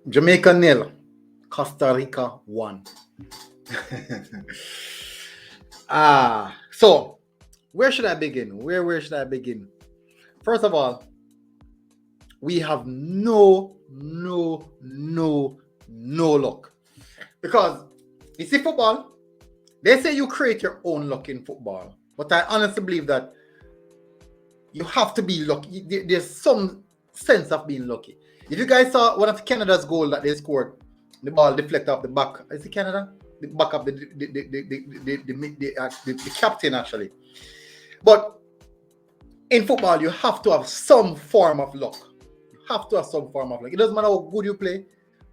Jamaica nil, Costa Rica 1. So where should I begin? Where should I begin? First of all, we have no luck. Because you see football, they say you create your own luck in football. But I honestly believe that you have to be lucky. There's some sense of being lucky. If you guys saw one of Canada's goal that they scored, the ball deflect off the back. Is it Canada? The back of the captain actually. But in football, you have to have some form of luck. You have to have some form of luck. It doesn't matter how good you play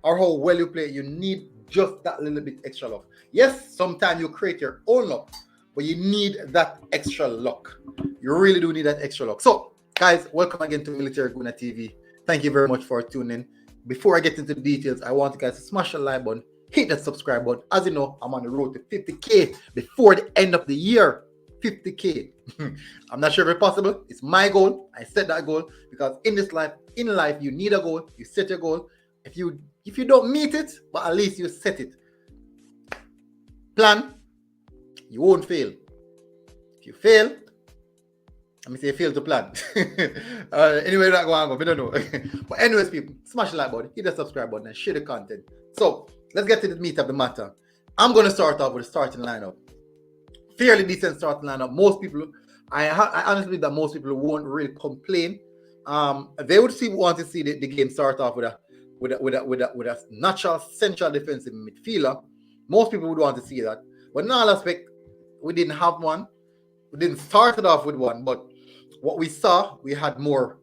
or how well you play. You need just that little bit extra luck. Yes, sometimes you create your own luck, but you need that extra luck. You really do need that extra luck. So, guys, welcome again to Military Guna TV. Thank you very much for tuning in. Before I get into the details, I want you guys to smash the like button, hit that subscribe button. As you know, I'm on the road to 50K before the end of the year. 50K. I'm not sure if it's possible. It's my goal. I set that goal because in life, you need a goal. You set your goal. If you don't meet it, but at least you set it. Plan, you won't fail. If you fail, let me say fail to plan. Anyway, that going on, we don't know. But anyways, people, smash the like button, hit the subscribe button, and share the content. So let's get to the meat of the matter. I'm going to start off with the starting lineup. Fairly decent starting lineup. Most people, I honestly believe that most people won't really complain. They would want to see the game start off with a natural central defensive midfielder. Most people would want to see that. But in all aspect, we didn't have one. We didn't start it off with one. But what we saw, we had more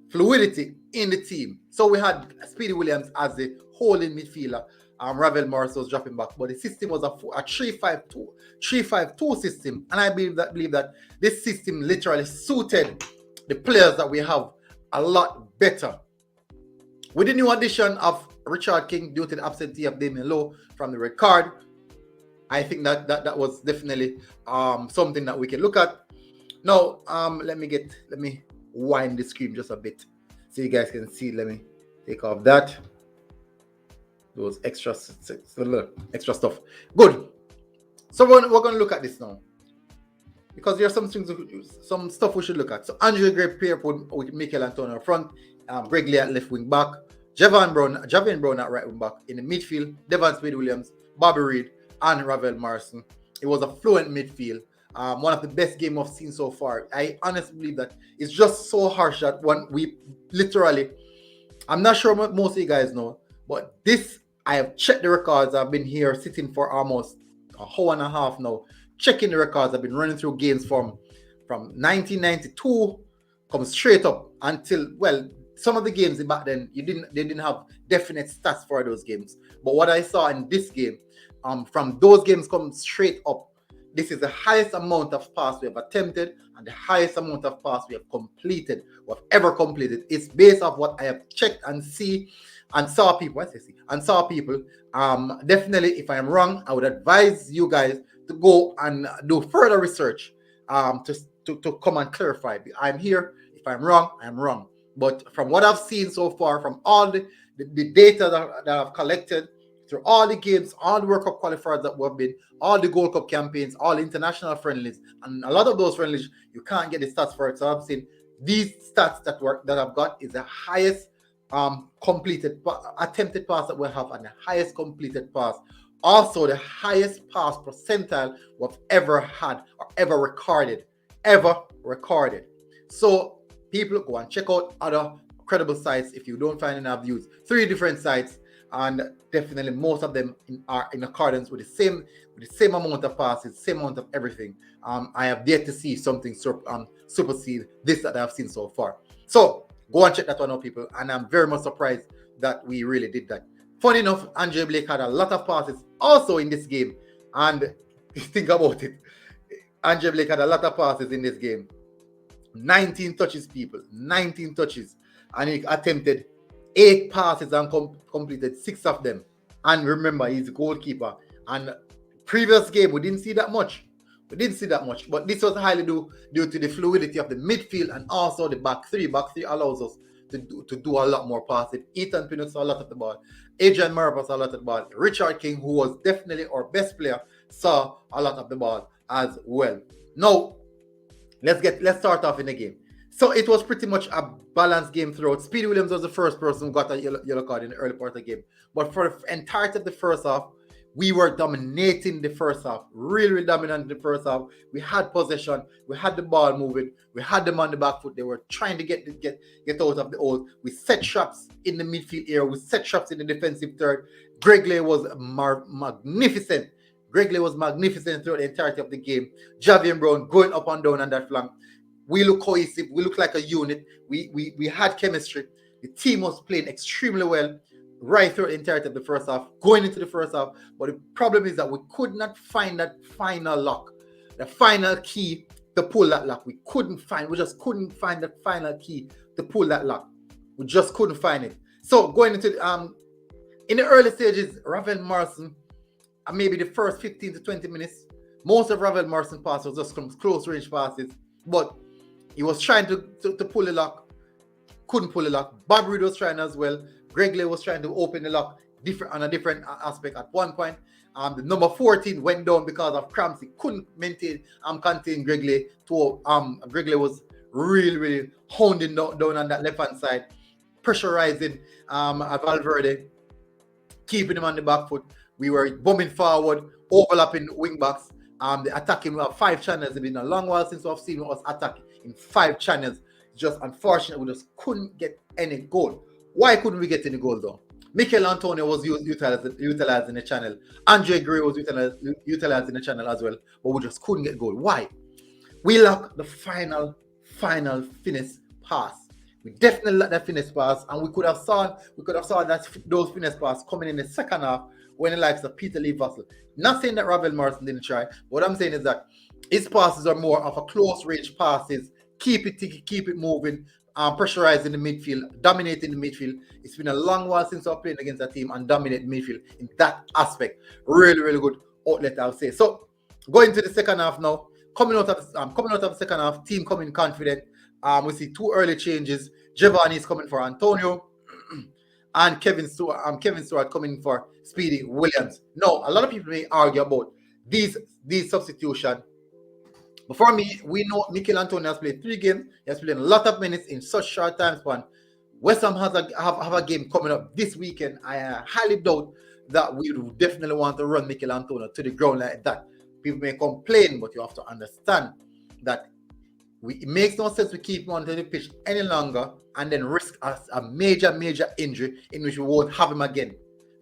fluidity in the team. So we had Speedy Williams as the holding midfielder. Ravel Morris was dropping back, but the system was a 3-5-2 system, and I believe that this system literally suited the players that we have a lot better. With the new addition of Richard King due to the absentee of Damien Lowe from the red card, I think that was definitely something that we can look at. Now, let me wind the screen just a bit so you guys can see. Let me take off that. Those extra stuff. Good. So we're going to look at this now because there are some stuff we should look at. So Andrew Gray paired with Mikel Antonio up front, Greg Lee at left wing back, Javian Brown at right wing back. In the midfield, Devon Speed Williams, Bobby Reid, and Ravel Morrison. It was a fluent midfield. One of the best games I've seen so far. I honestly believe that it's just so harsh that when we literally, I'm not sure what most of you guys know, but this, I have checked the records. I've been here sitting for almost an hour and a half now, checking the records. I've been running through games from 1992, come straight up until, well, some of the games back then, they didn't have definite stats for those games. But what I saw in this game, from those games come straight up, this is the highest amount of pass we have attempted and the highest amount of pass we have completed, we have ever completed. It's based off what I have checked and saw people. Definitely, if I'm wrong, I would advise you guys to go and do further research to come and clarify. I'm here. If I'm wrong, I'm wrong. But from what I've seen so far, from all the data that I've collected through all the games, all the World Cup qualifiers that we've been, all the Gold Cup campaigns, all international friendlies, and a lot of those friendlies, you can't get the stats for it. So I've seen these stats that I've got is the highest attempted pass that we have and the highest completed pass. Also, the highest pass percentile we've ever had or ever recorded. So people go and check out other credible sites if you don't find enough views. 3 different sites, and definitely most of them are in accordance with the same amount of passes, same amount of everything. I have yet to see something supersede this that I've seen so far. So go and check that one out, people. And I'm very much surprised that we really did that. Funny enough, Andre Blake had a lot of passes also in this game. And think about it. Andre Blake had a lot of passes in this game. 19 touches, people. 19 touches. And he attempted 8 passes and completed 6 of them. And remember, he's a goalkeeper. And previous game, we didn't see that much. But this was highly due to the fluidity of the midfield and also the back three. Back three allows us to do a lot more passing. Ethan Pinnock saw a lot of the ball. Adrian Marva saw a lot of the ball. Richard King, who was definitely our best player, saw a lot of the ball as well. Now, let's start off in the game. So it was pretty much a balanced game throughout. Speedy Williams was the first person who got a yellow card in the early part of the game. But for the entirety of the first half, we were dominating the first half. Really dominant in the first half. We had possession. We had the ball moving. We had them on the back foot. They were trying to get out of the hole. We set traps in the midfield area. We set traps in the defensive third. Gregley was magnificent. Gregley was magnificent throughout the entirety of the game. Javier Brown going up and down on that flank. We look cohesive. We look like a unit. We had chemistry. The team was playing extremely well right through the entirety of the first half, going into the first half. But the problem is that we could not find that final lock, the final key to pull that lock. We just couldn't find that final key to pull that lock. We just couldn't find it. So going into in the early stages, Ravel Morrison, maybe the first 15 to 20 minutes, most of Ravel Morrison's passes was just close range passes, but he was trying to pull the lock, couldn't pull the lock. Bob Reed was trying as well. Gregley was trying to open the lock on a different aspect at one point. The number 14 went down because of cramps. He couldn't contain Gregley. Gregley was really hounding down on that left hand side, pressurizing Valverde, keeping him on the back foot. We were bombing forward, overlapping wing backs. The attacking, we have 5 channels. It's been a long while since we've seen us attacking in 5 channels. Just unfortunate, we just couldn't get any goal. Why couldn't we get any goal though? Mikel Antonio was utilizing the channel. Andre Gray was utilizing the channel as well, but we just couldn't get goal. Why? We lack the final finish pass. We definitely lack that finish pass, and we could have saw those finish pass coming in the second half when the likes of Peter Lee Vassell. Not saying that Ravel Morrison didn't try. What I'm saying is that his passes are more of a close range passes. Keep it moving. Pressurizing the midfield, dominating the midfield. It's been a long while since I've played against a team and dominate midfield in that aspect. Really good outlet, I would say. So going to the second half now. Coming out of the second half, team coming confident. We see 2 early changes. Giovanni is coming for Antonio, and Kevin Stewart coming for Speedy Williams. Now, a lot of people may argue about these substitutions. But for me, we know Mikel Antonio has played 3 games. He has played a lot of minutes in such short time span. West Ham have a game coming up this weekend. I highly doubt that we would definitely want to run Mikel Antonio to the ground like that. People may complain, but you have to understand that it makes no sense to keep him onto the pitch any longer and then risk a major injury in which we won't have him again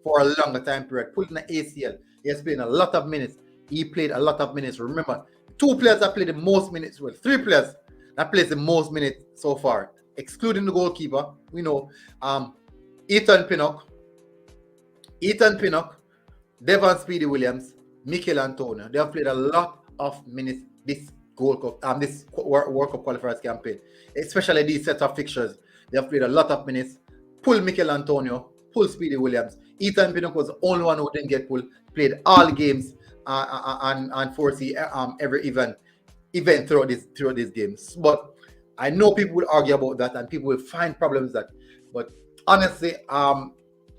for a longer time period. Pulling an ACL. He has played a lot of minutes. He played a lot of minutes. Remember, 2 players that played the most minutes, 3 players that played the most minutes so far, excluding the goalkeeper. We know Ethan Pinnock, Devon Speedy Williams, Mikel Antonio. They have played a lot of minutes this World Cup qualifiers campaign, especially these set of fixtures. They have played a lot of minutes. Pull Mikel Antonio, pull Speedy Williams. Ethan Pinnock was the only one who didn't get pulled. Played all games. And foresee every event throughout these games. But I know people will argue about that and people will find problems with that. But honestly,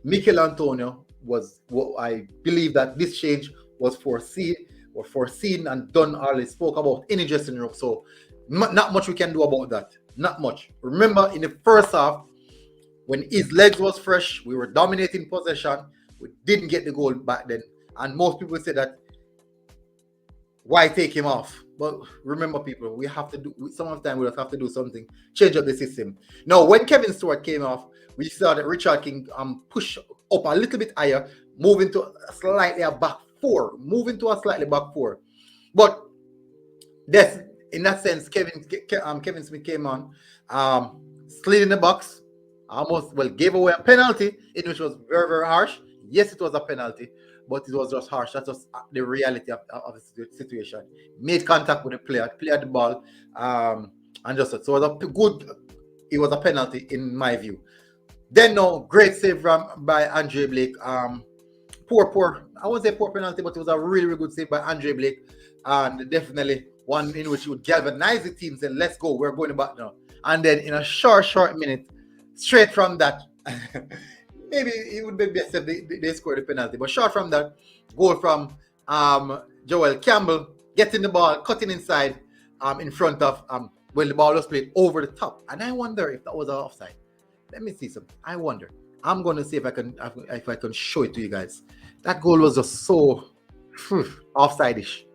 Mikel Antonio was what I believe that this change was foreseen and done already spoke about in the dressing room. So not much we can do about that. Not much. Remember in the first half, when his legs was fresh, we were dominating possession. We didn't get the goal back then. And most people say that why take him off? But remember, people, we have to do some of the time. We have to do something, change up the system. Now, when Kevin Stewart came off, we saw that Richard King push up a little bit higher, moving to a slightly back four. But that's in that sense, Kevin Smith came on, slid in the box, gave away a penalty, which was very harsh. Yes, it was a penalty, but it was just harsh. That's just the reality of the situation. Made contact with the player, cleared the ball, and just so it was a penalty in my view. Then great save by Andre Blake. Poor, I won't say poor penalty, but it was a really good save by Andre Blake, and definitely one in which he would galvanize the team, say, let's go, we're going back now. And then in a short minute, straight from that, maybe it would be best if they score the penalty. But short from that, goal from Joel Campbell, getting the ball, cutting inside, in front of when the ball was played over the top. And I wonder if that was an offside. Let me see something. I wonder. I'm gonna see if I can show it to you guys. That goal was just so offside-ish.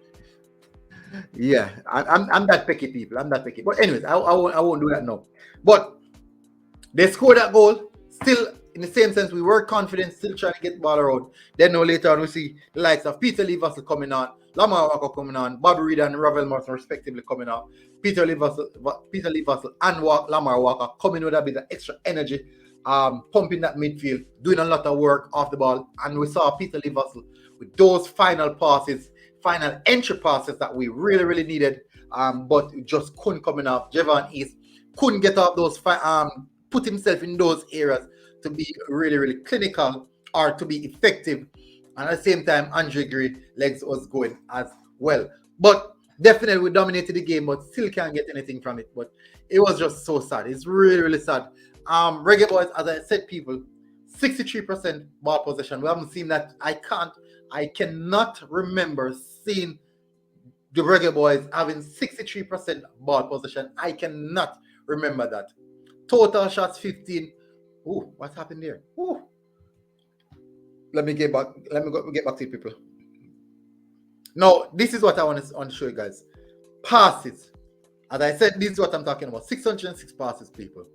Yeah, I'm that picky, people. I'm that picky. But anyways, I won't do that now. But they scored that goal. Still, in the same sense, we were confident, still trying to get the ball around. Then now later on, we see the likes of Peter Lee Vassell coming on, Lamar Walker coming on, Bobby Reed and Ravel Morrison respectively coming on. Peter Lee Vassell and Lamar Walker coming with a bit of extra energy, pumping that midfield, doing a lot of work off the ball. And we saw Peter Lee Vassell with those final passes, final entry passes that we really, really needed, but it just couldn't come enough. Javon East couldn't get off those, put himself in those areas to be really, really clinical or to be effective. And at the same time, Andre Gray legs was going as well. But definitely we dominated the game, but still can't get anything from it. But it was just so sad. It's really, really sad. Reggae Boyz, as I said, people, 63% ball possession. We haven't seen that. I cannot remember seeing the Reggae Boyz having 63% ball possession. I cannot remember that. Total shots 15. Ooh, what's happened there? Ooh. Let me get back. Get back to you, people. Now, this is what I want to show you guys. Passes. As I said, this is what I'm talking about. 606 passes, people.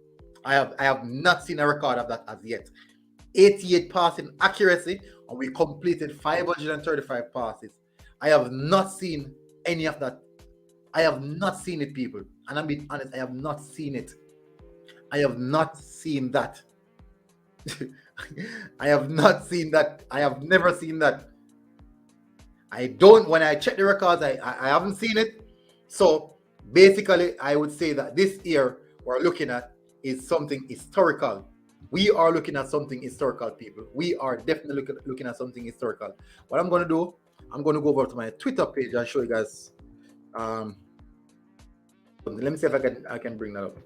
I have not seen a record of that as yet. 88 passing accuracy, and we completed 535 passes. I have not seen any of that. I have not seen it, people. And I'm being honest, I have not seen it. I have not seen that. I have not seen that. I have never seen that. When I check the records, I haven't seen it. So basically, I would say that this year we're looking at is something historical. We are looking at something historical, people. We are definitely looking at something historical. What I'm going to do, I'm going to go over to my Twitter page and show you guys. Let me see if I can bring that up.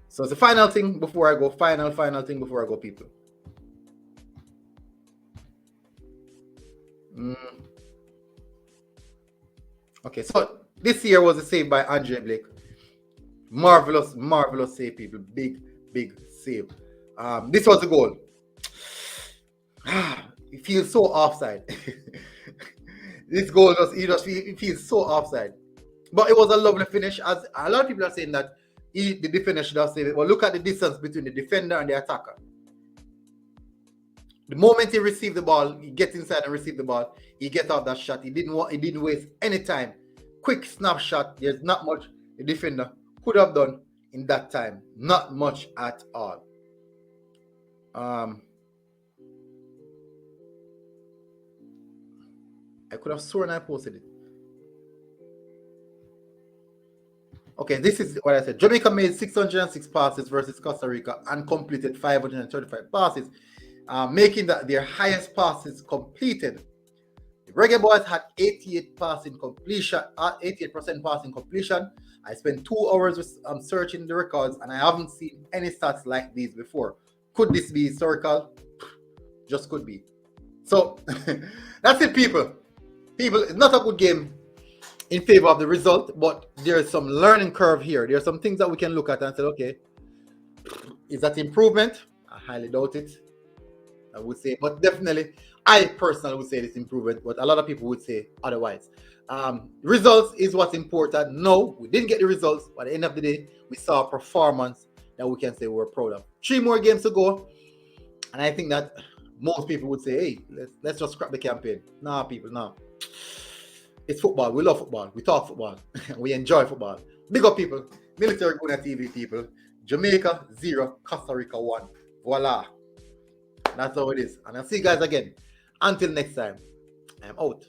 So it's the final thing before I go. Final thing before I go, people. Okay, so this year was a save by Andre Blake. Marvelous save, people. Big save. This was the goal. It feels so offside. This goal it feels so offside. But it was a lovely finish. As a lot of people are saying that the defender should have saved it. But look at the distance between the defender and the attacker. The moment he received the ball, he gets inside and receive the ball, he gets off that shot. He didn't waste any time. Quick snapshot. There's not much the defender could have done in that time. Not much at all. I could have sworn I posted it. Okay, this is what I said. Jamaica made 606 passes versus Costa Rica and completed 535 passes, making that their highest passes completed. The Reggae Boyz had 88% passing completion. I spent 2 hours searching the records, and I haven't seen any stats like these before. Could this be historical? Just could be. So that's it, people. People, it's not a good game in favor of the result, but there's some learning curve here. There are some things that we can look at and say, okay, is that improvement? I highly doubt it. I would say, but definitely, I personally would say it's improvement, but a lot of people would say otherwise. Results is what's important. No, we didn't get the results, but at the end of the day, we saw a performance that we can say we're proud of. 3 more games to go, and I think that most people would say, hey, let's just scrap the campaign. Nah, people, nah. It's football. We love football. We talk football. We enjoy football. Big up, people. Military Guna TV, people. Jamaica 0, Costa Rica 1. Voila. That's how it is. And I'll see you guys again. Until next time, I'm out.